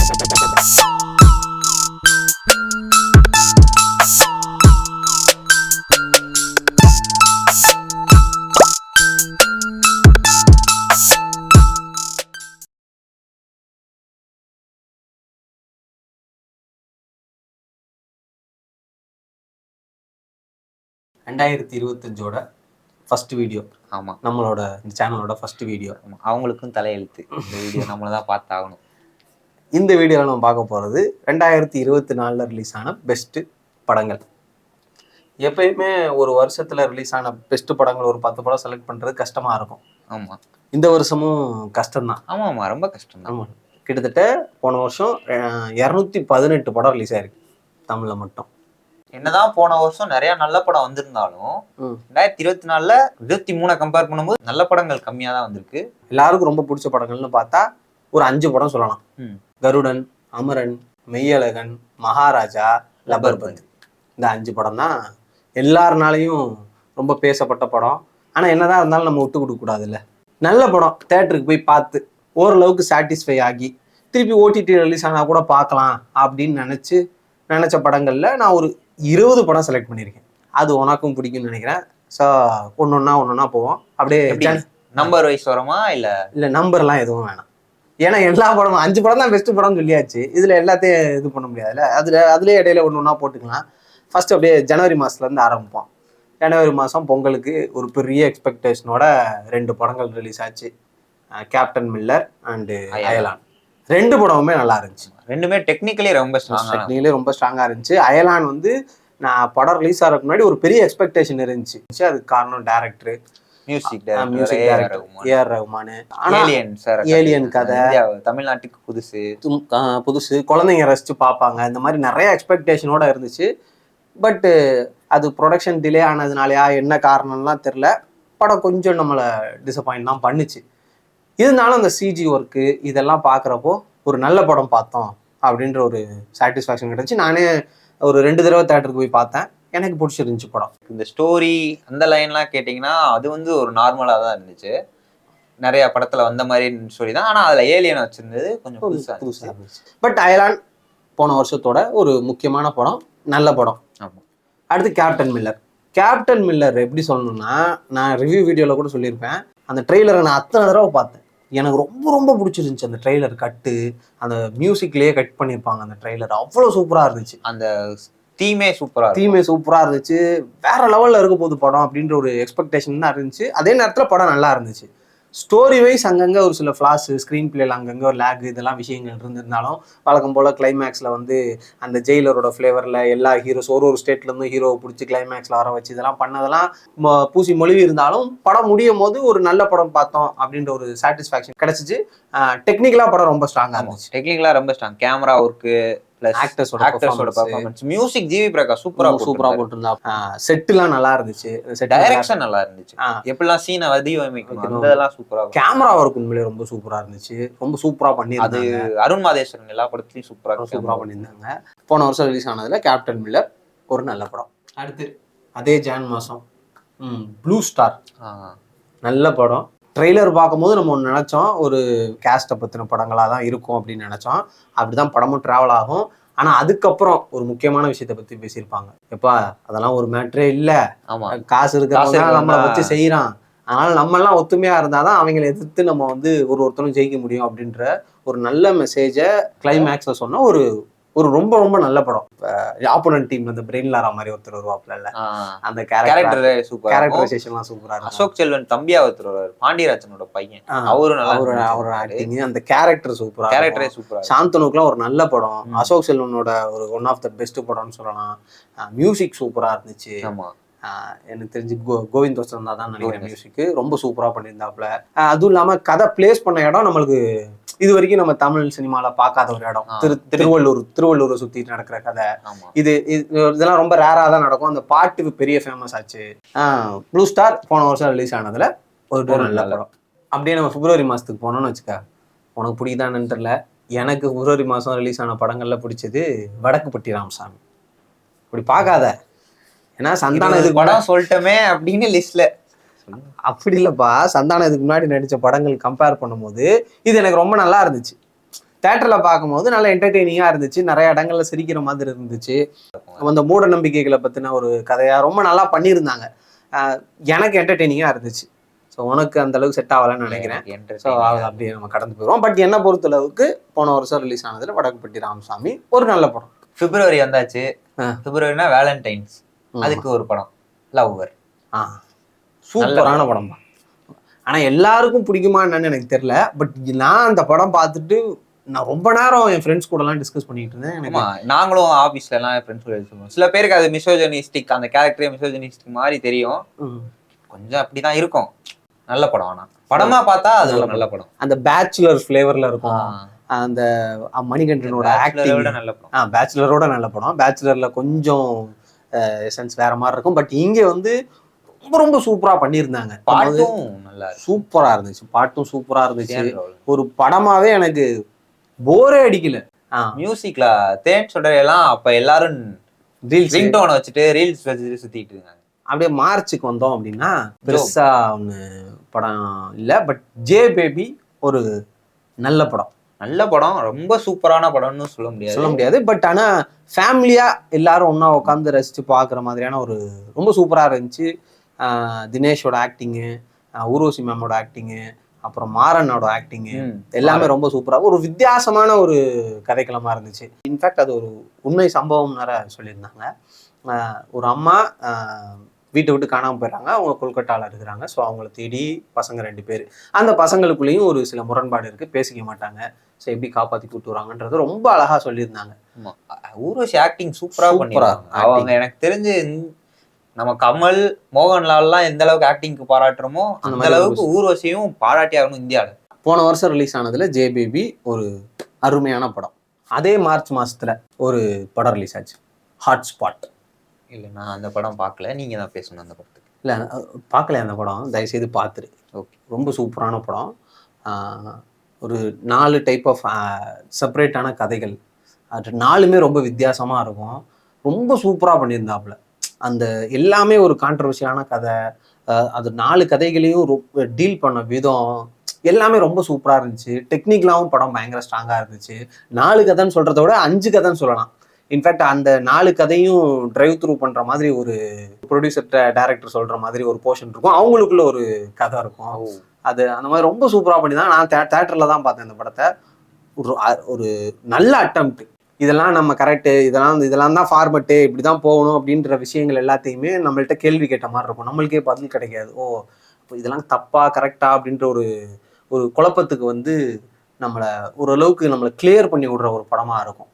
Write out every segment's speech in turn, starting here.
$2025 first video. ஆமாம், நம்மளோட இந்த சேனலோட ஃபர்ஸ்ட் வீடியோ. அவங்களுக்கும் தலையெழுத்து. இந்த வீடியோ நம்மள தான் பார்த்தாகணும். இந்த வீடியோவில் நம்ம பார்க்க போகிறது 2024 ரிலீஸ் ஆன பெஸ்ட்டு படங்கள். எப்பயுமே ஒரு வருஷத்தில் ரிலீஸ் ஆன பெஸ்ட் படங்கள் ஒரு 10 படம் செலக்ட் பண்ணுறது கஷ்டமாக இருக்கும். ஆமாம், இந்த வருஷமும் கஷ்டம்தான். ஆமாம், ரொம்ப கஷ்டம் தான். ஆமாம், கிட்டத்தட்ட போன வருஷம் 218 படம் ரிலீஸ் ஆயிருக்கு தமிழில் மட்டும். என்னதான் போன வருஷம் நிறைய நல்ல படம் வந்திருந்தாலும் 2024 23 கம்பேர் பண்ணும்போது நல்ல படங்கள் கம்மியா தான் வந்திருக்கு. எல்லாருக்கும் ரொம்ப பிடிச்ச படங்கள்னு பார்த்தா ஒரு 5 படம் சொல்லலாம். கருடன், அமரன், மெய்யழகன், மகாராஜா, லப்பர்பந்து. இந்த 5 படம் தான் எல்லாருனாலையும் ரொம்ப பேசப்பட்ட படம். ஆனால் என்னதான் இருந்தாலும் நம்ம விட்டு கொடுக்க கூடாதுல்ல. நல்ல படம் தேட்டருக்கு போய் பார்த்து ஓரளவுக்கு சாட்டிஸ்ஃபை ஆகி திருப்பி ஓடிடி ரிலீஸ் ஆனால் கூட பார்க்கலாம் அப்படின்னு நினச்ச படங்களில் நான் ஒரு 20 படம் செலக்ட் பண்ணியிருக்கேன். அது உனக்கும் பிடிக்கும்னு நினைக்கிறேன். ஸோ ஒன்னொன்னா போவோம். அப்படியே நம்பர் வைஸ் வரமா இல்லை நம்பர்லாம் எதுவும் வேணாம். ஏன்னா எல்லா படமும் 5 படம் தான் பெஸ்ட் படம் சொல்லியாச்சு. இதில் எல்லாத்தையும் இது பண்ண முடியாதுல்ல. அதுலேயே இடையில ஒன்றா போட்டுக்கலாம். ஃபர்ஸ்ட் அப்படியே ஜனவரி மாதத்துலேருந்து ஆரம்பிப்போம். ஜனவரி மாதம் பொங்கலுக்கு ஒரு பெரிய எக்ஸ்பெக்டேஷனோட 2 படங்கள் ரிலீஸ் ஆச்சு. கேப்டன் மில்லர் அண்டு அயலான். 2 படமுமே நல்லா இருந்துச்சு. ரெண்டுமே டெக்னிக்கலி ரொம்ப ஸ்ட்ராங்காக இருந்துச்சு. அயலான் வந்து நான் படம் ரிலீஸ் ஆகிறதுக்கு முன்னாடி ஒரு பெரிய எக்ஸ்பெக்டேஷன் இருந்துச்சு. அதுக்கு காரணம் director, music director AR Rahman. Alien கதை தமிழ்நாட்டுக்கு புதுசு, குழந்தைங்க ரசிச்சு பார்ப்பாங்க. இந்த மாதிரி நிறைய எக்ஸ்பெக்டேஷனோட இருந்துச்சு. பட்டு அது ப்ரொடக்ஷன் டிலே ஆனதுனாலயா என்ன காரணம்லாம் தெரில, படம் கொஞ்சம் நம்மளை டிசப்பாயிண்ட் தான் பண்ணுச்சு. இருந்தாலும் அந்த சிஜி ஒர்க்கு இதெல்லாம் பார்க்குறப்போ ஒரு நல்ல படம் பார்த்தோம் அப்படின்ற ஒரு சாட்டிஸ்ஃபேக்ஷன் கிடைச்சி நானே ஒரு 2 தடவை தேட்டருக்கு போய் பார்த்தேன். எனக்கு பிடிச்சிருந்துச்சு படம். இந்த ஸ்டோரி அந்த லைன்லாம் கேட்டிங்கன்னா அது வந்து ஒரு நார்மலாக தான் இருந்துச்சு. நிறைய படத்தில் வந்த மாதிரி ஸ்டோரி தான். ஆனால் அதில் ஏலியன் வச்சுருந்தது கொஞ்சம் புதுசாக இருந்துச்சு. பட் அயலான் போன வருஷத்தோட ஒரு முக்கியமான படம், நல்ல படம். ஆமாம். அடுத்து கேப்டன் மில்லர் எப்படி சொல்லணும்னா, நான் ரிவ்யூ வீடியோவில் கூட சொல்லியிருப்பேன். அந்த ட்ரெய்லரை நான் அத்தனை தடவை பார்த்தேன். எனக்கு ரொம்ப ரொம்ப பிடிச்சிருந்துச்சு அந்த ட்ரெய்லர். அந்த மியூசிக்லேயே கட் பண்ணியிருப்பாங்க. அந்த ட்ரெய்லர் அவ்வளோ சூப்பராக இருந்துச்சு. அந்த தீமே சூப்பராக இருந்துச்சு. வேற லெவலில் இருக்க போகுது படம் அப்படின்ற ஒரு எக்ஸ்பெக்டேஷன் தான் இருந்துச்சு. அதே நேரத்தில் படம் நல்லா இருந்துச்சு. ஸ்டோரி வைஸ் அங்கங்கே ஒரு சில ஃப்ளாஸு, ஸ்க்ரீன் பிளேல அங்கங்கே ஒரு லேக் இதெல்லாம் விஷயங்கள் இருந்திருந்தாலும் வழக்கம் போல் கிளைமேக்ஸில் வந்து அந்த ஜெயிலரோட ஃப்ளேவரில் எல்லா ஹீரோஸ் ஒரு ஸ்டேட்லேருந்து ஹீரோவை பிடிச்சி கிளைமேக்ஸில் வர வச்சு இதெல்லாம் பண்ணதெல்லாம் பூசி மொழிவி இருந்தாலும் படம் முடியும் போது ஒரு நல்ல படம் பார்த்தோம் அப்படின்ற ஒரு சாட்டிஸ்ஃபேக்ஷன் கிடைச்சிச்சு. டெக்னிக்கலாக படம் ரொம்ப ஸ்ட்ராங்காக இருந்துச்சு. டெக்னிக்கலாக ரொம்ப ஸ்ட்ராங். கேமரா ஒர்க்கு, ஆக்டர்ஸோட பெர்ஃபார்மன்ஸ், மியூசிக் ஜிவி பிரகாஷ் சூப்பரா போட்டிருந்தா. செட்லாம் நல்லா இருந்துச்சு. டைரக்ஷன் நல்லா இருந்துச்சு. எப்படிலாம் சீனை வடிவமைக்கணும் அதெல்லாம் சூப்பரா. கேமரா ஒர்க் உண்மையிலே ரொம்ப சூப்பரா இருந்துச்சு. ரொம்ப சூப்பரா பண்ணிருந்தாங்க. அது அருண் மாதேஸ்வரன் எல்லா படத்துலயும் சூப்பரா பண்ணியிருந்தாங்க. போன வருஷம் ரிலீஸ் ஆனதுல கேப்டன் மில்லர் ஒரு நல்ல படம். அடுத்து அதே ஜான் மாசம் ப்ளூ ஸ்டார், நல்ல படம். ட்ரெய்லர் பார்க்கும்போது நம்ம ஒன்று நினச்சோம், ஒரு கேஸ்ட்டை பற்றின படங்களாக தான் இருக்கும் அப்படின்னு நினச்சோம். அப்படி தான் படமும் ட்ராவல் ஆகும். ஆனால் அதுக்கப்புறம் ஒரு முக்கியமான விஷயத்தை பற்றி பேசியிருப்பாங்க. எப்பா அதெல்லாம் ஒரு மேட்ரே இல்லை, காசு இருக்கிறவங்க நம்மளை வச்சு செய்கிறான், அதனால் நம்மெல்லாம் ஒத்துமையாக இருந்தால் தான் அவங்களை எதிர்த்து நம்ம வந்து ஒருத்தரும் ஜெயிக்க முடியும் அப்படின்ற ஒரு நல்ல மெசேஜை கிளைமேக்ஸில் சொன்ன ஒரு ரொம்ப ரொம்ப நல்ல படம். ஆப்போனன்ட் டீம்ல இந்த பிரெயின் லாரா மாதிரி ஒருத்தர் வருவாப்ல, அந்த கேரக்டரைசேஷன்லாம் சூப்பரா இருக்கும். அசோக் செல்வன் தம்பியா ஒருத்தர் வருவார், பாண்டியராஜனோட பையன், அவரோட ஆக்டிங், அந்த கேரக்டர் சூப்பரா. சாந்தனுக்குலாம் ஒரு நல்ல படம். அசோக் செல்வனோட ஒரு ஒன் ஆஃப் த பெஸ்ட் படம்னு சொல்லலாம். மியூசிக் சூப்பரா இருந்துச்சு. எனக்கு தெரிஞ்சு கோவிந்த் வசந்தா தான் நினைக்கிறேன் மியூசிக். ரொம்ப சூப்பரா பண்ணியிருந்தாப்புல. அதுவும் இல்லாம கதை பிளேஸ் பண்ண இடம் நம்மளுக்கு இது வரைக்கும் நம்ம தமிழ் சினிமால பார்க்காத ஒரு இடம். திருவள்ளூரை சுத்திட்டு நடக்கிற கதை. இதெல்லாம் ரொம்ப ரேரா தான் நடக்கும். அந்த பாட்டுக்கு பெரிய ஃபேமஸ் ஆச்சு. ப்ளூ ஸ்டார் போன வருஷம் ரிலீஸ் ஆனதுல ஒரு நல்ல படம். அப்படியே நம்ம பிப்ரவரி மாசத்துக்கு போனோம்னு வச்சுக்க, உனக்கு பிடிக்குதான்னு தெரியல, எனக்கு பிப்ரவரி மாசம் ரிலீஸ் ஆன படங்கள்ல பிடிச்சது வடக்குப்பட்டி ராமசாமி. இப்படி பார்க்காத, ஏன்னா சந்தானம் இதுக்கு படம் சொல்லிட்டோமே அப்படின்னு லிஸ்ட்ல அப்படி இல்லப்பா. சந்தானம் இதுக்கு முன்னாடி நடிச்ச படங்கள் கம்பேர் பண்ணும்போது இது எனக்கு ரொம்ப நல்லா இருந்துச்சு. தேட்டர்ல பார்க்கும்போது நல்லா என்டர்டெய்னிங்கா இருந்துச்சு, நிறைய இடங்கள்ல சிரிக்கிற மாதிரி இருந்துச்சு. அந்த மூட நம்பிக்கைகளை பத்தின ஒரு கதையா ரொம்ப நல்லா பண்ணியிருந்தாங்க. எனக்கு என்டர்டெய்னிங்கா இருந்துச்சு. ஸோ உனக்கு அந்த அளவுக்கு செட் ஆகலன்னு நினைக்கிறேன். ஸோ அப்படியே நம்ம கடந்து போயிடுவோம். பட் என்ன பொறுத்தளவுக்கு போன வருஷம் ரிலீஸ் ஆனதுல வடக்குப்பட்டி ராமசாமி ஒரு நல்ல படம். பிப்ரவரி வந்தாச்சு. பிப்ரவரினா வேலண்டைன்ஸ், அதுக்கு ஒரு படம் லவ்வர். சூப்பரான படம் தான். ஆனா எல்லாருக்கும் பிடிக்குமா என்னன்னு எனக்கு தெரியல. பட் நான் அந்த படம் பார்த்துட்டு நான் ரொம்ப நேரம் என் ஃப்ரெண்ட்ஸ் கூட எல்லாம் டிஸ்கஸ் பண்ணிட்டு இருந்தேன். நாங்களும் ஆபீஸ்ல எல்லாம் ஃப்ரெண்ட்ஸ் கூட சொல்லுவோம். சில பேருக்கு அது மிசோஜனிஸ்டிக், அந்த கேரக்டரே மிசோஜனிஸ்டிக் மாதிரி தெரியும். கொஞ்சம் அப்படிதான் இருக்கும். நல்ல படம். ஆனா படமா பார்த்தா அது நல்ல படம். அந்த பேச்சுலர் ஃபிளேவர்ல இருக்கும். அந்த மணிகண்டனோட ஆக்டிங் நல்ல படம். பேச்சுலரோட நல்ல படம். பேச்சுலர்ல கொஞ்சம் எசன்ஸ் வேற மாதிரி இருக்கும். பட் இங்க வந்து ரொம்ப ரொம்ப சூப்பரா பண்ணியிருந்தாங்க. பாட்டும் நல்லா சூப்பரா இருந்துச்சு. பாட்டும் சூப்பரா இருந்துச்சு. ஒரு படமாவே எனக்கு போரே அடிக்கல. மியூசிக்ல தேன் சொல்றதெல்லாம் அப்ப எல்லாரும் ரிங்டோனை வச்சுட்டு ரீல்ஸ் வச்சுட்டு சுத்திட்டு இருக்காங்க. அப்படியே மார்ச்சுக்கு வந்தோம் அப்படின்னா பெருசா ஒன்று படம் இல்லை. பட் ஜே பேபி ஒரு நல்ல படம். நல்ல படம், ரொம்ப சூப்பரான படம்னு சொல்ல முடியாது. பட் ஆனா ஃபேமிலியா எல்லாரும் ஒன்னா உட்காந்து ரசிச்சு பார்க்குற மாதிரியான ஒரு ரொம்ப சூப்பரா இருந்துச்சு. தினேஷோட ஆக்டிங்கு, ஊர்வசி மேமோட ஆக்டிங்கு, அப்புறம் மாறனோட ஆக்டிங்கு எல்லாமே ரொம்ப சூப்பரா ஒரு வித்தியாசமான ஒரு கதைக்களமா இருந்துச்சு. இன்ஃபேக்ட் அது ஒரு உண்மை சம்பவம் வேற சொல்லியிருந்தாங்க. ஒரு அம்மா வீட்டை விட்டு காணாமல் போயிடுறாங்க. அவங்க கொல்கட்டாவில் இருக்கிறாங்க. ஸோ அவங்கள தேடி பசங்க 2 பேர். அந்த பசங்களுக்குள்ளேயும் ஒரு சில முரண்பாடு இருக்குது, பேசிக்க மாட்டாங்க. ஸோ எப்படி காப்பாற்றி கூட்டு வராங்கன்றது ரொம்ப அழகாக சொல்லியிருந்தாங்க. ஊர்வசி ஆக்டிங் சூப்பராக பண்ணிடுறாங்க. அவங்க எனக்கு தெரிஞ்சு நம்ம கமல், மோகன்லால்லாம் எந்த அளவுக்கு ஆக்டிங்க்கு பாராட்டுறோமோ அந்த அளவுக்கு ஊர்வசியும் பாராட்டி ஆகணும் இந்தியாவில். போன வருஷம் ரிலீஸ் ஆனதுல ஜே பேபி ஒரு அருமையான படம். அதே மார்ச் மாசத்துல ஒரு படம் ரிலீஸ் ஆச்சு, ஹாட்ஸ்பாட். இல்லை, நான் அந்த படம் பார்க்கல, நீங்கள் தான் பேசணும் அந்த படத்துக்கு. இல்லை பார்க்கல அந்த படம், தயவுசெய்து பார்த்துரு. ஓகே, ரொம்ப சூப்பரான படம். ஒரு 4 டைப் ஆஃப் செப்பரேட்டான கதைகள், அது 4மே ரொம்ப வித்தியாசமாக இருக்கும். ரொம்ப சூப்பராக பண்ணியிருந்தாப்புல. அந்த எல்லாமே ஒரு கான்ட்ரவர்சியான கதை. அது 4 கதைகளையும் டீல் பண்ண விதம் எல்லாமே ரொம்ப சூப்பராக இருந்துச்சு. டெக்னிக்கலாகவும் படம் பயங்கர ஸ்ட்ராங்காக இருந்துச்சு. 4 கதைன்னு சொல்கிறத விட 5 கதைன்னு சொல்லலாம். இன்ஃபேக்ட் அந்த 4 கதையும் டிரைவ் த்ரூ பண்ணுற மாதிரி ஒரு ப்ரொடியூசர் டைரக்டர் சொல்கிற மாதிரி ஒரு போர்ஷன் இருக்கும். அவங்களுக்குள்ள ஒரு கதை இருக்கும். அது அந்த மாதிரி ரொம்ப சூப்பராக பண்ணி தான் நான் தேட்டரில் தான் பார்த்தேன் இந்த படத்தை. ஒரு நல்ல அட்டம்ப்ட். இதெல்லாம் நம்ம கரெக்டு, இதெல்லாம் தான் ஃபார்மெட்டு, இப்படி தான் போகணும் அப்படின்ற விஷயங்கள் எல்லாத்தையுமே நம்மள்கிட்ட கேள்வி கேட்ட மாதிரி இருக்கும். நம்மளுக்கே பதில் கிடைக்காது. இதெல்லாம் தப்பா கரெக்டா அப்படின்ற ஒரு குழப்பத்துக்கு வந்து நம்மளை ஓரளவுக்கு நம்மளை கிளியர் பண்ணி விடுற ஒரு படமாக இருக்கும்.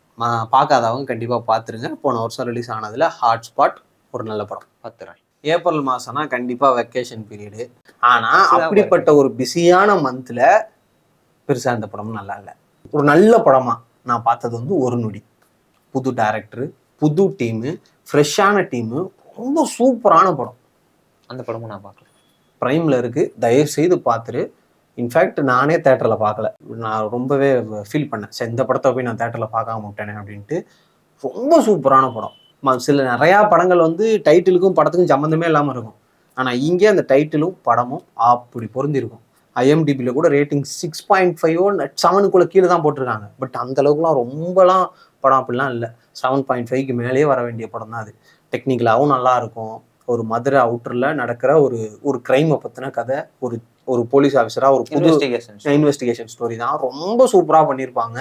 பார்க்காதவங்க கண்டிப்பாக பார்த்துருங்க. போன வருஷம் ரிலீஸ் ஆனதில் ஹாட்ஸ்பாட் ஒரு நல்ல படம். பார்த்துறேன். ஏப்ரல் மாதம்னா கண்டிப்பாக வெக்கேஷன் பீரியடு. ஆனால் அப்படிப்பட்ட ஒரு பிஸியான மந்தில் பெருசாக இந்த படமும் நல்லா இல்லை. ஒரு நல்ல படமாக நான் பார்த்தது வந்து ஒரு நொடி. புது டைரக்டரு, புது டீமு, ஃப்ரெஷ்ஷான டீமு, ரொம்ப சூப்பரான படம். அந்த படமும் நான் பார்க்கல, ப்ரைமில் இருக்குது, தயவு செய்து பார்த்துரு. இன்ஃபேக்ட் நானே தேட்டரில் பார்க்கல. நான் ரொம்பவே ஃபீல் பண்ணேன், சரி இந்த படத்தை போய் நான் தேட்டரில் பார்க்காம விட்டேனே அப்படின்ட்டு. ரொம்ப சூப்பரான படம். சில நிறையா படங்கள் வந்து டைட்டிலுக்கும் படத்துக்கும் சம்மந்தமே இல்லாமல் இருக்கும். ஆனால் இங்கே அந்த டைட்டிலும் படமும் அப்படி பொருந்திருக்கும். IMDbல கூட ரேட்டிங் 6.5 7க்குள்ள கீழே தான் போட்டிருக்காங்க. பட் அந்த அளவுக்குலாம் ரொம்பலாம் படம் அப்படிலாம் இல்லை. 7.5க்கு மேலேயே வர வேண்டிய படம் தான் அது. டெக்னிக்கலாகவும் நல்லா இருக்கும். ஒரு மதுரை அவுட்டரில் நடக்கிற ஒரு கிரைமை பற்றின கதை. ஒரு போலீஸ் ஆஃபீஸராக ஒரு புது இன்வெஸ்டிகேஷன் ஸ்டோரி தான். ரொம்ப சூப்பராக பண்ணியிருப்பாங்க.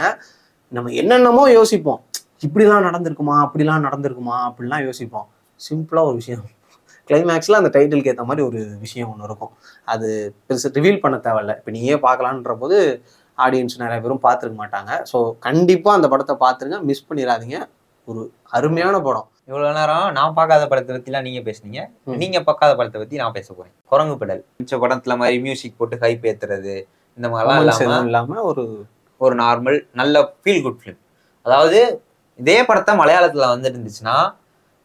நம்ம என்னென்னமோ யோசிப்போம், இப்படிலாம் நடந்திருக்குமா அப்படிலாம் யோசிப்போம். சிம்பிளாக ஒரு விஷயம், கிளைமேக்ஸில் அந்த டைட்டிலுக்கு ஏற்ற மாதிரி ஒரு விஷயம் ஒன்று இருக்கும். அது பெருசு ரிவீல் பண்ண தேவையில்லை. இப்போ நீயே பார்க்கலான்ற போது ஆடியன்ஸ் நிறைய பேரும் பார்த்துருக்க மாட்டாங்க. ஸோ கண்டிப்பாக அந்த படத்தை பார்த்துருங்க, மிஸ் பண்ணிடாதீங்க. ஒரு அருமையான படம். இவ்வளோ நேரம் நான் பார்க்காத படத்தை பற்றிலாம் நீங்கள் பேசுனீங்க, நீங்கள் பார்க்காத படத்தை பற்றி நான் பேச போகிறேன். குரங்கு பெடல். மிச்ச படத்தில் மாதிரி மியூசிக் போட்டு ஹைப் ஏற்றுறது இந்த மாதிரிலாம் இல்லாமல் ஒரு நார்மல் நல்ல ஃபீல் குட் ஃபிலிம். அதாவது இதே படத்தை மலையாளத்தில் வந்துட்டு இருந்துச்சுன்னா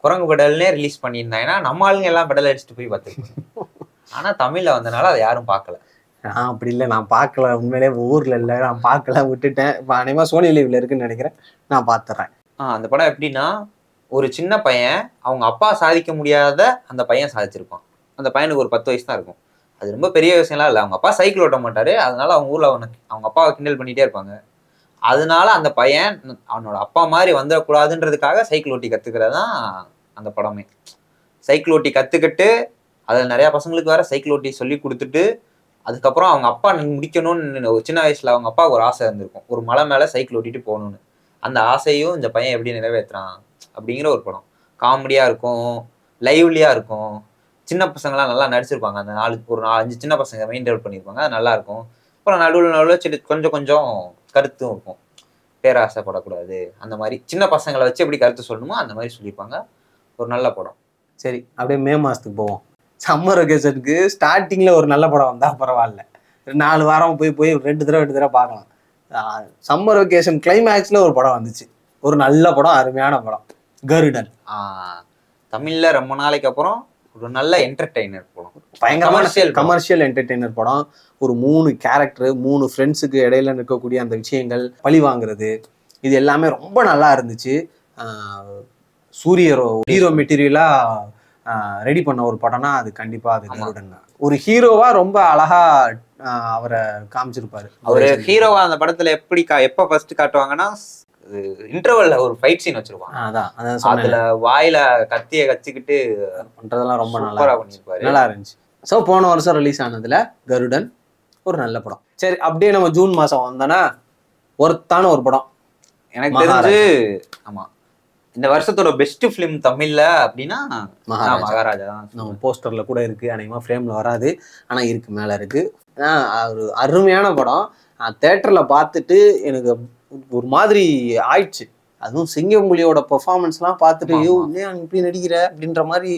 குரங்கு பெடல்னே ரிலீஸ் பண்ணியிருந்தாங்கன்னா நம்ம ஆளுங்க எல்லாம் பெடல் அடிச்சுட்டு போய் பார்த்துருக்கோம். ஆனால் தமிழில் வந்தனால அதை யாரும் பார்க்கல. அப்படி இல்லை, நான் பார்க்கல. உண்மையிலே ஊரில் இல்லை, நான் பார்க்கல, விட்டுட்டேன். இப்போ அநேகமாக சோனி லீவில் இருக்குன்னு நினைக்கிறேன், நான் பார்த்துறேன். அந்த படம் எப்படின்னா, ஒரு சின்ன பையன் அவங்க அப்பா சாதிக்க முடியாத அந்த பையன் சாதிச்சிருப்பான். அந்த பையனுக்கு ஒரு 10 வயசு தான் இருக்கும். அது ரொம்ப பெரிய விஷயம்லாம் இல்லை. அவங்க அப்பா சைக்கிள் ஓட்ட மாட்டாரு, அதனால அவங்க ஊரில் அவங்க அப்பாவை கிண்டல் பண்ணிகிட்டே இருப்பாங்க. அதனால அந்த பையன் அவனோட அப்பா மாதிரி வந்துடக்கூடாதுன்றதுக்காக சைக்கிள் ஓட்டி கத்துக்கிறதான் அந்த படமே. சைக்கிள் ஓட்டி கத்துக்கிட்டு அதில் நிறைய பசங்களுக்கு வேற சைக்கிள் ஓட்டி சொல்லி கொடுத்துட்டு அதுக்கப்புறம் அவங்க அப்பா முடிக்கணும்னு சின்ன வயசுல அவங்க அப்பாவுக்கு ஒரு ஆசை இருந்திருக்கும், ஒரு மலை மேல சைக்கிள் ஓட்டிட்டு போகணும்னு. அந்த ஆசையும் இந்த பையன் எப்படி நிறைவேற்றுறான் அப்படிங்கிற ஒரு படம். காமெடியா இருக்கும், லைவ்லியா இருக்கும், சின்ன பசங்களாம் நல்லா நடிச்சிருப்பாங்க. அந்த ஒரு 4-5 சின்ன பசங்க மெயின் ரோல் பண்ணியிருப்பாங்க, அது நல்லா இருக்கும். அப்புறம் நடுவில் சரி கொஞ்சம் கொஞ்சம் கருத்தும் இருக்கும். பேராசைப்படக்கூடாது அந்த மாதிரி சின்ன பசங்களை வச்சு எப்படி கருத்து சொல்லணுமோ அந்த மாதிரி சொல்லியிருப்பாங்க. ஒரு நல்ல படம். சரி, அப்படியே மே மாசத்துக்கு போவோம். சம்மர் வெக்கேஷனுக்கு ஸ்டார்டிங்ல ஒரு நல்ல படம் வந்தா பரவாயில்ல, 4 வாரம் போய் 2 தடவை பார்க்கலாம். சம்மர் வெக்கேஷன் கிளைமேக்ஸ்ல ஒரு படம் வந்துச்சு, ஒரு நல்ல படம், அருமையான படம், கருடன். தமிழ்ல ரொம்ப நாளைக்கு அப்புறம் ஒரு நல்ல என்டர்டெய்னர் படம், பயங்கரமான கமர்ஷியல் என்டர்டெய்னர் படம். ஒரு 3 கேரக்டர், 3 ஃப்ரெண்ட்ஸுக்கு இடையில இருக்கக்கூடிய அந்த விஷயங்கள், பழி வாங்குறது, இது எல்லாமே ரொம்ப நல்லா இருந்துச்சு. சூரியரோ ஹீரோ மெட்டீரியலா ரெடி பண்ண ஒரு படம்னா அது கண்டிப்பா அது கருடன் தான். ஒரு ஹீரோவா ரொம்ப அழகா அவரை காமிச்சிருப்பாரு. அவரு ஹீரோவா அந்த படத்துல எப்ப ஃபர்ஸ்ட் காட்டுவாங்கன்னா இன்டர்வல்ல ஒரு ஃபைட் சீன் வச்சிருப்பாங்க. அதுல வாயில கத்திய கச்சிக்கிட்டு பண்றதெல்லாம் ரொம்ப நல்லா இருந்துச்சு. சோ போன வருஷம் ரிலீஸ் ஆனதுல கருடன் ஒரு நல்ல படம். சரி, அப்படியே நம்ம ஜூன் மாசம் வந்தோன்னா ஒருத்தான ஒரு படம் எனக்கு தெரிஞ்சு. ஆமா, இந்த வருஷத்தோட பெஸ்ட் பிலிம் தமிழ்ல அப்படின்னா மகாராஜா தான். நம்ம போஸ்டர்ல கூட இருக்கு, அநேகமா ஃப்ரேம்ல வராது, ஆனா இருக்கு, மேல இருக்கு. ஒரு அருமையான படம். தியேட்டர்ல பார்த்துட்டு எனக்கு ஒரு மாதிரி ஆயிடுச்சு. அதுவும் சிங்கம்புலியோட பெர்ஃபார்மன்ஸ்லாம் பார்த்துட்டு இப்படி நடிக்கிற அப்படின்ற மாதிரி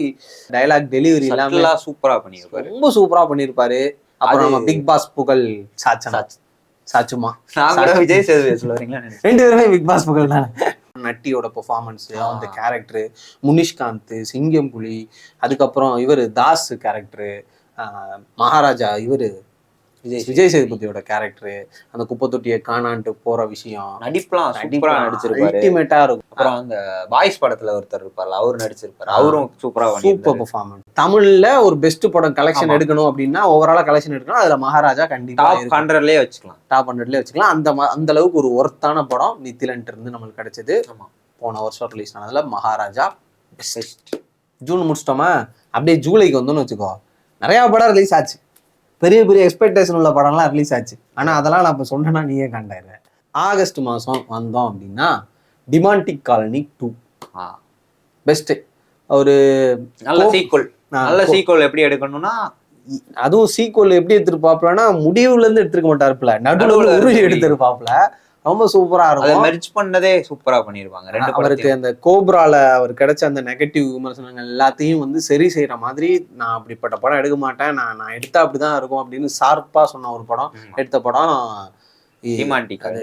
டைலாக் டெலிவரி எல்லாம் சூப்பரா பண்ணியிருப்பாரு, ரொம்ப சூப்பரா பண்ணியிருப்பாரு. அப்புறம் நம்ம பிக் பாஸ் புகழ் சாச்சுமா விஜய் சேதுபதி சொல்லுவீங்களா, 2 பேருமே பிக் பாஸ் புகழ் தான். நட்டியோட பெர்ஃபார்மன்ஸ், அந்த கேரக்டர், முனிஷ்காந்த் சிங்கம்புலி, அதுக்கப்புறம் இவர் தாஸ் கேரக்டரு, மகாராஜா இவரு விஜய் சேதுபதியோட கேரக்டர், அந்த குப்பை தொட்டியை காணான்ட்டு போற விஷயம், நடிப்புலாம் சூப்பரா நடிச்சிருப்பாரு, அல்டிமேட்டா இருக்கும். அப்புறம் அந்த பாய்ஸ் படத்துல ஒருத்தர் இருப்பாரு, அவரு நடிச்சிருப்பாரு, அவரும் சூப்பர் பெர்ஃபார்மன்ஸ். தமிழ்ல ஒரு பெஸ்ட் படம் கலெக்ஷன் எடுக்கணும் அப்படின்னா, ஓவராலா கலெக்ஷன் எடுக்கணும், அதுல மகாராஜா கண்டிப்பா டாப் 100லயே வச்சுக்கலாம். அந்த அளவுக்கு ஒரு ஒர்த்தான படம் நித்திலன்ட்டு இருந்து நம்மளுக்கு கிடைச்சது. போன வருஷம் ரிலீஸ் ஆனதுல மகாராஜா பெஸ்ட். ஜூன் முடிச்சிட்டோமா, அப்படியே ஜூலைக்கு வந்தோம்னு வச்சுக்கோ, நிறைய படம் ரிலீஸ் ஆச்சு, பெரிய பெரிய எக்ஸ்பெக்டேஷன் உள்ள படம்லாம் ரிலீஸ் ஆச்சு. ஆனா அதெல்லாம் நான் இப்போ சொன்னேன்னா நீயே காண்டாயிரு. ஆகஸ்ட் மாதம் வந்தோம் அப்படின்னா டிமாண்டிக் காலனி 2 பெஸ்ட். ஒரு நல்ல சீக்வல் எப்படி எடுக்கணும்னா, அதுவும் சீக்வல் எப்படி எடுத்துருப்பாப்லன்னா முடிவுல இருந்து எடுத்துருக்க மாட்டாருப்ல, நடுவுல உருவி எடுத்துருப்பாப்ல, ரொம்ப சூப்பரா இருக்கும். மெர்ஜ் பண்ணதே சூப்பரா பண்ணிருப்பாங்க. அவருக்கு அந்த கோப்ரால அவர் கிடைச்ச அந்த நெகட்டிவ் விமர்சனங்கள் எல்லாத்தையும் வந்து சரி செய்யற மாதிரி, நான் அப்படிப்பட்ட படம் எடுக்க மாட்டேன், நான் எடுத்தா அப்படிதான் இருக்கும் அப்படின்னு ஷார்ப்பா சொன்ன ஒரு படம், எடுத்த படம்.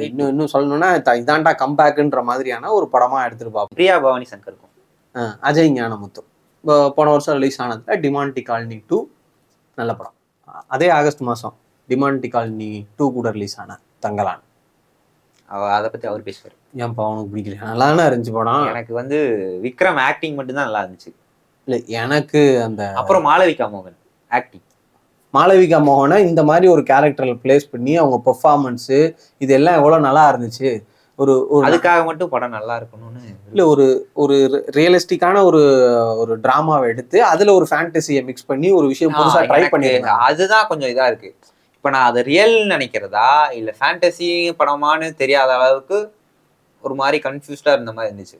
இன்னும் சொல்லணும்னா இதாண்டா கம்பேக்ன்ற மாதிரியான ஒரு படமா எடுத்திருப்பாங்க. பிரியா பவானி சங்கருக்கும் அஜய் ஞானமுத்து போன வருஷம் ரிலீஸ் ஆனதுல டிமாண்டிக் காலனி 2 நல்ல படம். அதே ஆகஸ்ட் மாசம் டிமாண்டிக் காலனி 2 கூட ரிலீஸ் ஆன தங்கலான், அதை பத்தி அவர் பேசுவார். ஏன்ப்பா அவனுக்கு பிடிக்கல? நல்லாதானே இருந்துச்சு படம். எனக்கு வந்து விக்ரம் ஆக்டிங் மட்டும் தான் நல்லா இருந்துச்சு. இல்லை எனக்கு அந்த அப்புறம் மாளவிகா மோகன் ஆக்டிங், மாளவிகா மோகனை இந்த மாதிரி ஒரு கேரக்டரில் பிளேஸ் பண்ணி அவங்க பெர்ஃபார்மன்ஸு இதெல்லாம் எவ்வளோ நல்லா இருந்துச்சு. ஒரு அதுக்காக மட்டும் படம் நல்லா இருக்கணும்னு இல்லை, ஒரு ரியலிஸ்டிக்கான ஒரு டிராமாவை எடுத்து அதுல ஒரு ஃபேண்டசியை மிக்ஸ் பண்ணி ஒரு விஷயம் புதுசா ட்ரை பண்ணிருக்காங்க. அதுதான் கொஞ்சம் இதா இருக்கு. இப்ப நான் அதை ரியல் நினைக்கிறதா இல்ல ஃபேண்டசி படமானு தெரியாத அளவுக்கு ஒரு மாதிரி கன்ஃபியூஸ்டா இருந்த மாதிரி இருந்துச்சு.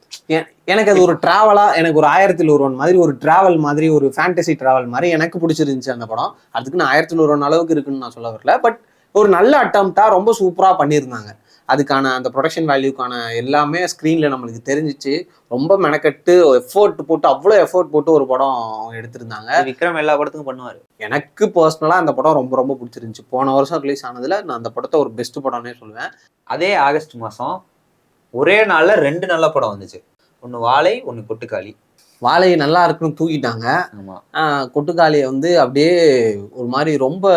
எனக்கு அது ஒரு டிராவலா, எனக்கு ஒரு 1001 மாதிரி ஒரு டிராவல் மாதிரி, ஒரு ஃபேண்டசி டிராவல் மாதிரி எனக்கு பிடிச்சிருந்துச்சு அந்த படம். அதுக்கு நான் 1001 அளவுக்கு இருக்குன்னு நான் சொல்ல வரல, பட் ஒரு நல்ல அட்டம்ப்டா ரொம்ப சூப்பரா பண்ணியிருந்தாங்க. அதுக்கான அந்த ப்ரொடக்ஷன் வேல்யூக்கான எல்லாமே ஸ்க்ரீன்ல நம்மளுக்கு தெரிஞ்சிச்சு. ரொம்ப மெனக்கட்டு அவ்வளோ எஃபோர்ட் போட்டு ஒரு படம் எடுத்திருந்தாங்க. விக்ரம் எல்லா படத்துக்கும் பண்ணுவாரு. எனக்கு பர்சனலா அந்த படம் ரொம்ப ரொம்ப பிடிச்சிருந்துச்சு. போன வருஷம் ரிலீஸ் ஆனதுல நான் அந்த படத்தை ஒரு பெஸ்ட் படம்னே சொல்லுவேன். அதே ஆகஸ்ட் மாசம் ஒரே நாள்ல 2 நல்ல படம் வந்துச்சு. ஒன்னு வாழை, ஒன்னு கொட்டுக்காளி. வாழை நல்லா இருக்குன்னு தூக்கிட்டாங்க. கொட்டுக்காளியை வந்து அப்படியே ஒரு மாதிரி ரொம்ப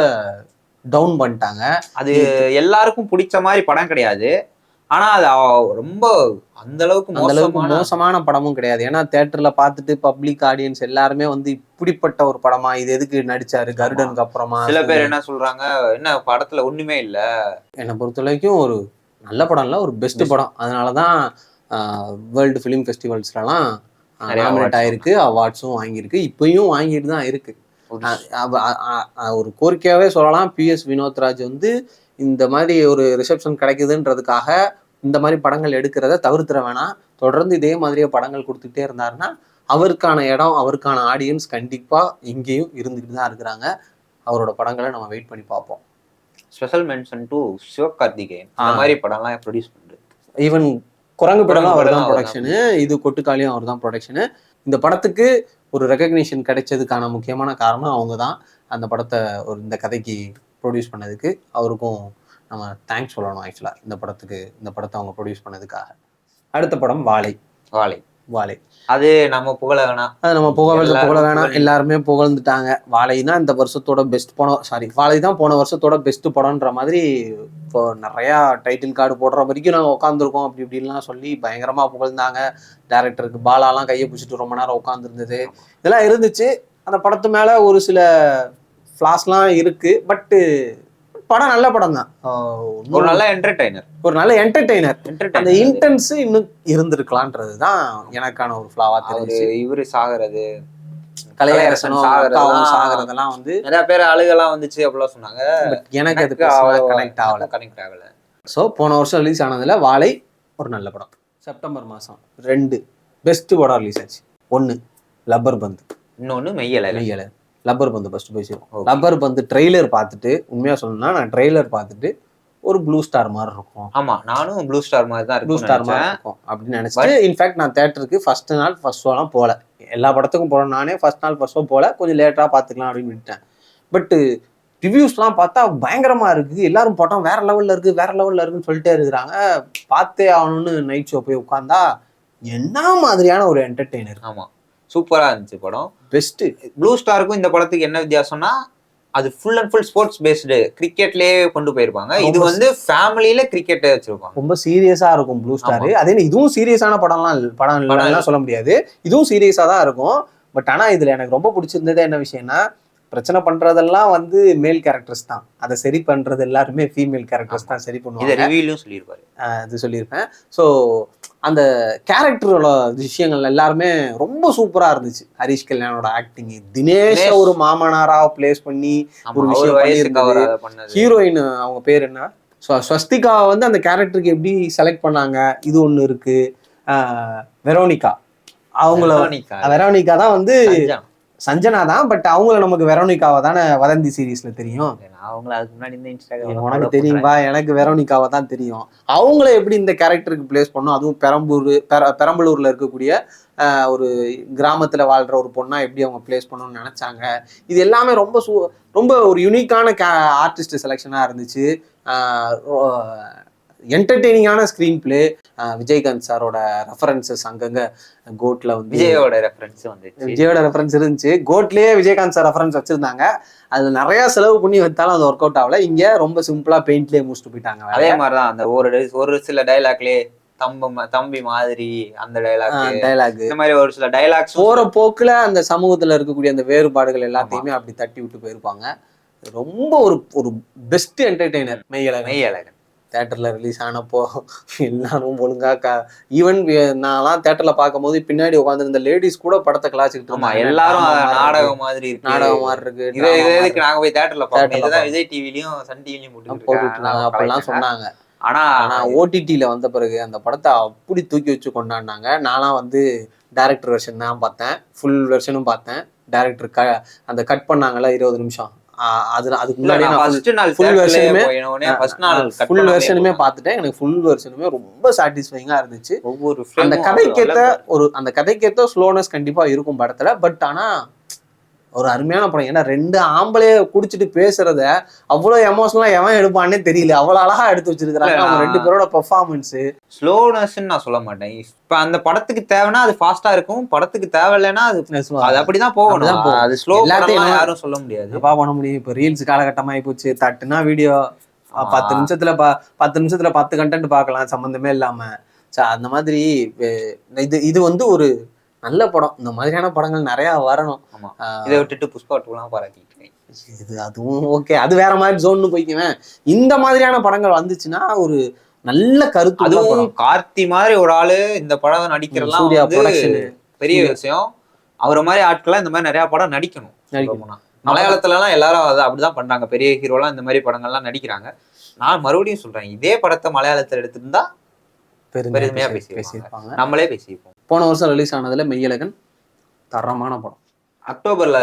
டவுன் பண்ணிட்டாங்க. அது எல்லாருக்கும் பிடிச்ச மாதிரி படம் கிடையாது, ஆனா அது ரொம்ப அந்த அளவுக்கு மோசமான படமும் கிடையாது. ஏன்னா தியேட்டர்ல பார்த்துட்டு பப்ளிக் ஆடியன்ஸ் எல்லாருமே வந்து இப்படிப்பட்ட ஒரு படமா, இது எதுக்கு நடிச்சாரு கருடனுக்கு அப்புறமா. சில பேர் என்ன சொல்றாங்க, என்ன படத்துல ஒண்ணுமே இல்ல. என்னை பொறுத்த வரைக்கும் ஒரு நல்ல படம்ல ஒரு பெஸ்ட் படம். அதனாலதான் வேர்ல்டு ஃபிலிம் ஃபெஸ்டிவல்ஸ்லாம் நாமினேட் ஆயிருக்கு, அவார்ட்ஸும் வாங்கியிருக்கு, இப்பயும் வாங்கிட்டு தான் இருக்கு. ஒரு கோரிக்கையாவே சொல்லலாம், PS வினோத்ராஜ் வந்து இந்த மாதிரி ஒரு ரிசப்ஷன் கிடைக்குதுன்றதுக்காக இந்த மாதிரி படங்கள் எடுக்கிறத தவிர்த்துற வேணாம். தொடர்ந்து இதே மாதிரியே படங்கள் கொடுத்துட்டே இருந்தாருன்னா அவருக்கான இடம், அவருக்கான ஆடியன்ஸ் கண்டிப்பா இங்கேயும் இருந்துகிட்டு தான் இருக்கிறாங்க. அவரோட படங்களை நம்ம வெயிட் பண்ணி பார்ப்போம். ஸ்பெஷல் மென்ஷன் டு சிவகார்த்திகேயன், அந்த மாதிரி படம்லாம் ப்ரொடியூஸ் பண்றது. ஈவன் குரங்கு படம் அவர் தான் ப்ரொடக்ஷனு, இது கொட்டுக்காளியும் அவர் தான் ப்ரொடக்ஷனு. இந்த படத்துக்கு ஒரு ரெகக்னிஷன் கிடைச்சதுக்கான முக்கியமான காரணம் அவங்க தான். அந்த படத்தை இந்த கதைக்கு ப்ரொடியூஸ் பண்ணதுக்கு அவருக்கும் நம்ம தேங்க்ஸ் சொல்லணும். ஆக்சுவலாக இந்த படத்தை அவங்க ப்ரொடியூஸ் பண்ணதுக்காக. அடுத்த படம் வாழை. அது நம்ம புகழ வேணாம், அது நம்ம புகழ வேணாம், எல்லாருமே புகழ்ந்துட்டாங்க. வாழைனா இந்த வருஷத்தோட பெஸ்ட் படம், வாழை தான் போன வருஷத்தோட பெஸ்ட் படம்ன்ற மாதிரி இப்போ நிறையா டைட்டில் கார்டு போடுற வரைக்கும் நாங்கள் உட்காந்துருக்கோம் அப்படி இப்படின்லாம் சொல்லி பயங்கரமா புகழ்ந்தாங்க. டைரக்டருக்கு பாலாலாம் கையை பிடிச்சிட்டு ரொம்ப நேரம் உட்காந்துருந்தது, இதெல்லாம் இருந்துச்சு. அந்த படத்து மேல ஒரு சில ஃப்ளாஸ்லாம் இருக்கு, பட்டு படம் நல்ல படம் தான். ஒரு நல்ல என்டர்டெய்னர். அந்த இன்டென்ஸ் இன்னும் இருந்திருக்கலான்றது தான் எனக்கான ஒரு ஃப்ளாவா தெரியுது. இவரு சாகிறது, கலையரசனும் சாகிறதெல்லாம் வந்து நிறைய பேர் அழுகெல்லாம் வந்துச்சு அப்படிலாம் சொன்னாங்க. எனக்கு அது கனெக்ட் ஆகல. ஸோ போன வருஷம் ரிலீஸ் ஆனதுல வாழை ஒரு நல்ல படம். செப்டம்பர் மாதம் 2 பெஸ்ட் படம் ரிலீஸ் ஆச்சு. 1 லப்பர் பந்து, இன்னொன்னு மெய்யலை. லப்பர் பந்து ஃபர்ஸ்ட் போய் சேரும். லப்பர் பந்து ட்ரெய்லர் பார்த்துட்டு, உண்மையா சொல்லணும்னா நான் ட்ரெய்லர் பார்த்துட்டு ஒரு ப்ளூ ஸ்டார் மாதிரி இருக்கும். ஆமா, நானும் ப்ளூ ஸ்டார் மாதிரி தான் இருக்கும் அப்படின்னு நினைச்சிட்டு, இன்ஃபேக்ட் நான் தேட்டருக்கு ஃபர்ஸ்ட் ஷோலாம் போல. எல்லா படத்துக்கும் போறேன் நானே. ஃபர்ஸ்ட் ஷோ போல, கொஞ்சம் லேட்டரா பார்த்துக்கலாம் அப்படின்னு விட்டேன். பட் ரிவ்யூஸ்லாம் பார்த்தா பயங்கரமா இருக்கு, எல்லாரும் படம் வேற லெவல்ல இருக்குன்னு சொல்லிட்டே இருக்கிறாங்க. பார்த்தே ஆகணும்னு நைட் ஷோ போய் உட்கார்ந்தா என்ன மாதிரியான ஒரு என்டர்டெய்னர். ஆமா, சூப்பரா இருந்துச்சு படம். பெஸ்ட். ப்ளூ ஸ்டாருக்கும் இந்த படத்துக்கு என்ன வித்தியாசம்னா, அது full and full sports based, கிரிக்கெட்லயே கொண்டு போயிருப்பாங்க. இது வந்து ஃபேமிலியில கிரிக்கெட்டை வச்சிருப்பாங்க. ரொம்ப சீரியஸா இருக்கும் ப்ளூ ஸ்டார். அதே இதுவும் சீரியஸான படம் சொல்ல முடியாது, இதுவும் சீரியஸா தான் இருக்கும். பட் ஆனா இதுல எனக்கு ரொம்ப பிடிச்சிருந்தது என்ன விஷயம்னா, பிரச்சனை பண்றதெல்லாம் வந்து மேல் கேரக்டர்ஸ் தான், அதை சரி பண்றது எல்லாருமே ஃபீமேல் கேரக்டர்ஸ் தான் சரி பண்ணுவாங்க. இது சொல்லியிருப்பேன். ஸோ அந்த கேரக்டரோட விஷயங்கள் எல்லாருமே ரொம்ப சூப்பரா இருந்துச்சு. ஹரிஷ் கல்யாணோட ஆக்டிங், தினேஷ் ஒரு மாமனாரா பிளேஸ் பண்ணி ஒரு விஷயம் பண்ணியிருக்காரு. ஹீரோயின் அவங்க பேர் என்ன, ஸ்வஸ்திகா வந்து அந்த கேரக்டருக்கு எப்படி செலக்ட் பண்ணாங்க, இது ஒண்ணு இருக்கு. வெரோனிகா, வெரோனிகா தான் வந்து சஞ்சனா தான், பட் அவங்கள நமக்கு வெரோனிகாவை தானே வதந்தி சீரீஸ்ல தெரியும். அவங்கள அதுக்கு முன்னாடி இந்த இன்ஸ்டாகிராம் உனக்கு தெரியும்பா, எனக்கு வெரோனிகாவை தான் தெரியும். அவங்கள எப்படி இந்த கேரக்டருக்கு பிளேஸ் பண்ணோம், அதுவும் பெரம்பலூர்ல இருக்கக்கூடிய ஒரு கிராமத்துல வாழ்ற ஒரு பொண்ணா எப்படி அவங்க பிளேஸ் பண்ணணும்னு நினைச்சாங்க. இது எல்லாமே ரொம்ப ஒரு யுனிக்கான ஆர்டிஸ்ட் செலெக்ஷனா இருந்துச்சு. என்டர்டெய்னிங்கான ஸ்கிரீன் பிளே. விஜயகாந்த் சாரோட ரெஃபரன்சஸ் அங்கங்க கோட்ல வந்து விஜயோட ரெஃபரன்ஸ் இருந்துச்சு. கோட்லயே விஜயகாந்த் சார் ரெஃபரன்ஸ் வச்சிருந்தாங்க. அது நிறைய செலவு பண்ணி வைத்தாலும் அது ஒர்க் அவுட் ஆகல. இங்க ரொம்ப சிம்பிளா பெயிண்ட்லயே முடிச்சுட்டு போயிட்டாங்க. அதே மாதிரிதான் அந்த ஒரு சில டைலாக்லயே தம்பி மாதிரி அந்த டைலாக், இந்த மாதிரி ஒரு சில டைலாக்ஸ் போற போக்குல அந்த சமூகத்துல இருக்கக்கூடிய அந்த வேறுபாடுகள் எல்லாத்தையுமே அப்படி தட்டி விட்டு போயிருப்பாங்க. ரொம்ப ஒரு பெஸ்ட் என்டர்டெய்னர் மெய்யழகன். தேட்டர்ல ரிலீஸ் ஆனப்போ எல்லாரும் ஒழுங்கா ஈவன் நான்லாம் தேட்டர்ல பார்க்கும் போது பின்னாடி உட்காந்துருந்த லேடிஸ் கூட படத்தை கலாச்சிக்கிட்டு இருந்தாங்க. எல்லாரும் நாடகம் மாதிரி இருக்கு. நாங்க போய் தேட்டர்ல பார்த்தோம், விஜய் டிவிலயும் சன் டிவிலயும் போட்டுட்டாங்க அப்படிலாம் சொன்னாங்க. ஆனா ஓடிடில வந்த பிறகு அந்த படத்தை அப்படி தூக்கி வச்சு கொண்டாடினாங்க. நான்லாம் வந்து டைரக்டர் வெர்ஷன் தான் பார்த்தேன், ஃபுல் வெர்ஷனும் பார்த்தேன். டைரக்டர் அந்த கட் பண்ணாங்கல்ல 20 நிமிஷம், அதுக்கு முன்னாடி ஃபுல் வெர்ஷனுமே பார்த்துட்டேன். எனக்கு ஃபுல் வெர்ஷனுமே ரொம்ப சாட்டிஸ்ஃபைங்கா இருந்துச்சு. அந்த கதைக்கேத்த ஸ்லோனஸ் கண்டிப்பா இருக்கும் படத்துல. பட் ஆனா ஒரு அருமையான படம். ஏன்னா 2 ஆம்பளைய குடிச்சிட்டு பேசுறத அவ்வளவு எமோஷனலா எவன் எடுப்பான்னே தெரியல, அவ்வளவு அழகா எடுத்து வச்சிருக்காங்க அவங்க 2 பேரோட பெர்ஃபார்மன்ஸ். ஸ்லோனஸ்ன்னு நான் சொல்ல மாட்டேன். இப்ப அந்த படத்துக்கு தேவைன்னா அது ஃபாஸ்டா இருக்கும், படத்துக்கு தேவையில்லைன்னா அது அப்படிதான் போகணும். அது ஸ்லோ யாரும் சொல்ல முடியாது, பண்ண முடியும். இப்ப ரீல்ஸ் காலகட்டமா போச்சு. தட்டுனா வீடியோ 10 நிமிஷத்துல 10 கண்டென்ட் பார்க்கலாம் சம்பந்தமே இல்லாம. அந்த மாதிரி இது வந்து ஒரு நல்ல படம். இந்த மாதிரியான படங்கள் நிறைய வரணும். இதை விட்டுட்டு புஷ்பா 2 பாராட்டிட்டு இது அதுவும் ஓகே, அது வேற மாதிரி ஜோன்னு போய்க்குவேன். இந்த மாதிரியான படங்கள் வந்துச்சுன்னா ஒரு நல்ல கருத்து. அதுவும் கார்த்தி மாதிரி ஒரு ஆளு இந்த படம் நடிக்கிறதுலாம் சூர்யா ப்ரொடக்ஷன் பெரிய விஷயம். அவரை மாதிரி ஆட்கள்லாம் இந்த மாதிரி நிறைய படம் நடிக்கணும். மலையாளத்துல எல்லாம் எல்லாரும் அப்படிதான் பண்றாங்க. பெரிய ஹீரோலாம் இந்த மாதிரி படங்கள்லாம் நடிக்கிறாங்க. நான் மறுபடியும் சொல்றேன், இதே படத்தை மலையாளத்துல எடுத்திருந்தா பெருமையா பேசியிருப்பாங்க, நம்மளே பேசியிருப்போம். போன வருஷம் ரிலீஸ் ஆனதுல மெய்யழகன் தரமான படம். அக்டோபர்ல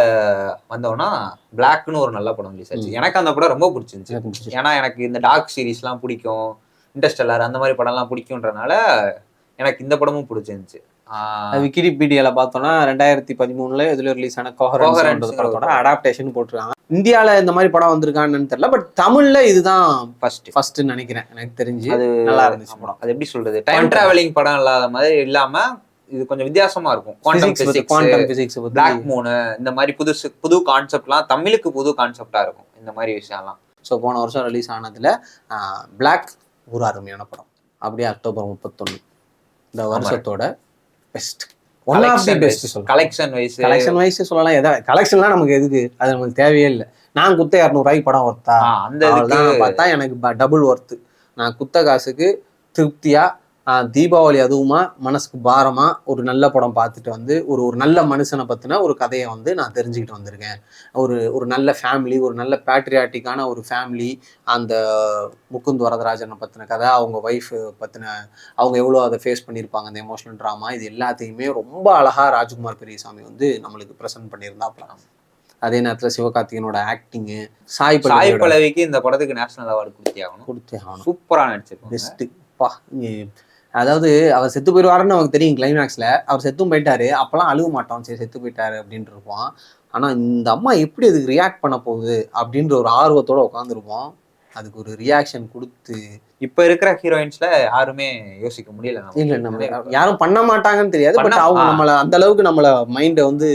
வந்தோம்னா பிளாக்னு ஒரு நல்ல படம் ரிலீஸ் ஆச்சு. எனக்கு அந்த படம் ரொம்ப பிடிச்சிருந்துச்சு. ஏன்னா எனக்கு இந்த டார்க் சீரீஸ் எல்லாம் பிடிக்கும், இன்டர்ஸ்டெல்லர் அந்த மாதிரி படம் எல்லாம் பிடிக்கும்ன்றனால எனக்கு இந்த படமும் பிடிச்சிருந்துச்சு. விக்கிபீடியால பார்த்தோம்னா 2013 இதுல ரிலீஸ் ஆன கோஹரன்ஸ் படத்தோட அடாப்டேஷன் போட்டிருக்காங்க. இந்தியால இந்த மாதிரி படம் வந்திருக்கான்னு தெரியல, பட் தமிழ்ல இதுதான் ஃபர்ஸ்ட் நினைக்கிறேன். எனக்கு தெரிஞ்சு அது நல்லா இருந்துச்சு படம். அது எப்படி சொல்றது, டைம் டிராவலிங் படம் இல்லாத மாதிரி இல்லாம இது கொஞ்சம் வித்தியாசமா இருக்கும். குவாண்டம் பிசிக்ஸ், பிளாக் மூன், இந்த மாதிரி புது கான்செப்ட்லாம் தமிழுக்கு புது கான்செப்டா இருக்கும் இந்த மாதிரி விஷயம்லாம். ஸோ போன வருஷம் ரிலீஸ் ஆனதுல பிளாக் ஒரு அருமையான படம். அப்படியே அக்டோபர் 31 இந்த வருஷத்தோட best, one of the best சொல்லலாம். கலெக்ஷன் வைஸ் சொல்லலாம். எதாவது கலெக்ஷன்லாம் நமக்கு எதுக்கு, அது நமக்கு தேவையே இல்லை. நான் குத்த 200 படம் ஒர்த்தா அந்த பார்த்தா எனக்கு டபுள் ஒர்த்து. நான் குத்த காசுக்கு திருப்தியா தீபாவளி அதுவுமா மனசுக்கு பாரமா ஒரு நல்ல படம் பார்த்துட்டு வந்து ஒரு நல்ல மனுஷனை பற்றின ஒரு கதையை வந்து நான் தெரிஞ்சுக்கிட்டு வந்திருக்கேன். ஒரு நல்ல ஃபேமிலி, ஒரு நல்ல பேட்ரியாட்டிக்கான ஒரு ஃபேமிலி, அந்த முகுந்த் வரதராஜனை பற்றின கதை, அவங்க ஒய்ஃப் பற்றின அவங்க எவ்வளோ அதை ஃபேஸ் பண்ணியிருப்பாங்க, அந்த எமோஷனல் ட்ராமா, இது எல்லாத்தையுமே ரொம்ப அழகாக ராஜ்குமார் பெரியசாமி வந்து நம்மளுக்கு ப்ரெசென்ட் பண்ணியிருந்தாப்பலாம். அதே நேரத்தில் சிவகார்த்திகேயனோட ஆக்டிங்கு, சாய் பல்லவிக்கு இந்த படத்துக்கு நேஷனல் அவார்டு கொடுத்தே ஆகணும். சூப்பராக நடிச்சிருக்கோம், பெஸ்ட்டுப்பா. அதாவது அவர் செத்து போயிடுவாருன்னு நமக்கு தெரியும் கிளைமேக்ஸ்ல, அவர் செத்தும் போயிட்டாரு. அப்பெல்லாம் அழுவ மாட்டோம், சரி செத்து போயிட்டாரு அப்படின்ட்டு இருப்போம். ஆனா இந்த அம்மா எப்படி அதுக்கு ரியாக்ட் பண்ண போகுது அப்படின்ற ஒரு ஆர்வத்தோட உட்காந்துருப்போம். அதுக்கு ஒரு ரியாக்ஷன் கொடுத்து இப்ப இருக்கிற ஹீரோயின்ஸ்ல யாருமே யோசிக்க முடியல. இல்ல நம்ம யாரும் பண்ண மாட்டாங்கன்னு தெரியாது, பட் அவங்க நம்மள அந்த அளவுக்கு நம்மள மைண்டை வந்து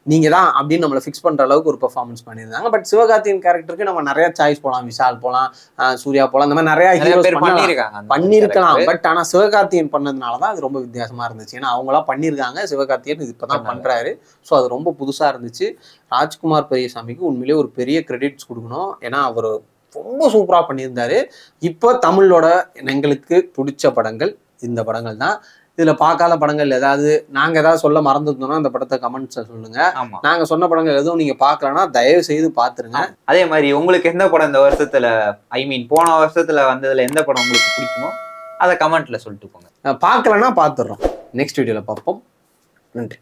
நீங்க தான் அப்படின்னு நம்மளை ஃபிக்ஸ் பண்ற அளவுக்கு ஒரு பெர்ஃபார்மன்ஸ் பண்ணியிருந்தாங்க. பட் சிவகார்த்திகேயன் கேரக்டருக்கு நம்ம நிறைய சாய்ஸ் போகலாம், விஷால் போகலாம், சூர்யா போகலாம், இந்த மாதிரி நிறைய ஹீரோஸ் பண்ணியிருக்கலாம். பட் ஆனா சிவகார்த்திகேயன் பண்ணதுனாலதான் அது ரொம்ப வித்தியாசமா இருந்துச்சு. ஏன்னா அவங்களாம் பண்ணியிருக்காங்க, சிவகார்த்திகேயன் இப்பதான் பண்றாரு. ஸோ அது ரொம்ப புதுசா இருந்துச்சு. ராஜ்குமார் பெரியசாமிக்கு உண்மையிலேயே ஒரு பெரிய கிரெடிட்ஸ் கொடுக்கணும். ஏன்னா அவர் ரொம்ப சூப்பரா பண்ணியிருந்தாரு. இப்போ தமிழோட எங்களுக்கு பிடிச்ச படங்கள் இந்த படங்கள் தான். இதுல பார்க்காத படங்கள் ஏதாவது நாங்க ஏதாவது சொல்ல மறந்துருந்தோம்னா அந்த படத்தை கமெண்ட்ஸ்ல சொல்லுங்க. நாங்க சொன்ன படங்கள் எதுவும் நீங்க பார்க்கலன்னா தயவு செய்து பாத்துருங்க. அதே மாதிரி உங்களுக்கு எந்த படம் இந்த வருஷத்துல, போன வருஷத்துல வந்ததுல எந்த படம் உங்களுக்கு பிடிக்குமோ அதை கமெண்ட்ல சொல்லிட்டு போங்க. பார்க்கலன்னா பாத்துடுறோம். நெக்ஸ்ட் வீடியோல பார்ப்போம். நன்றி.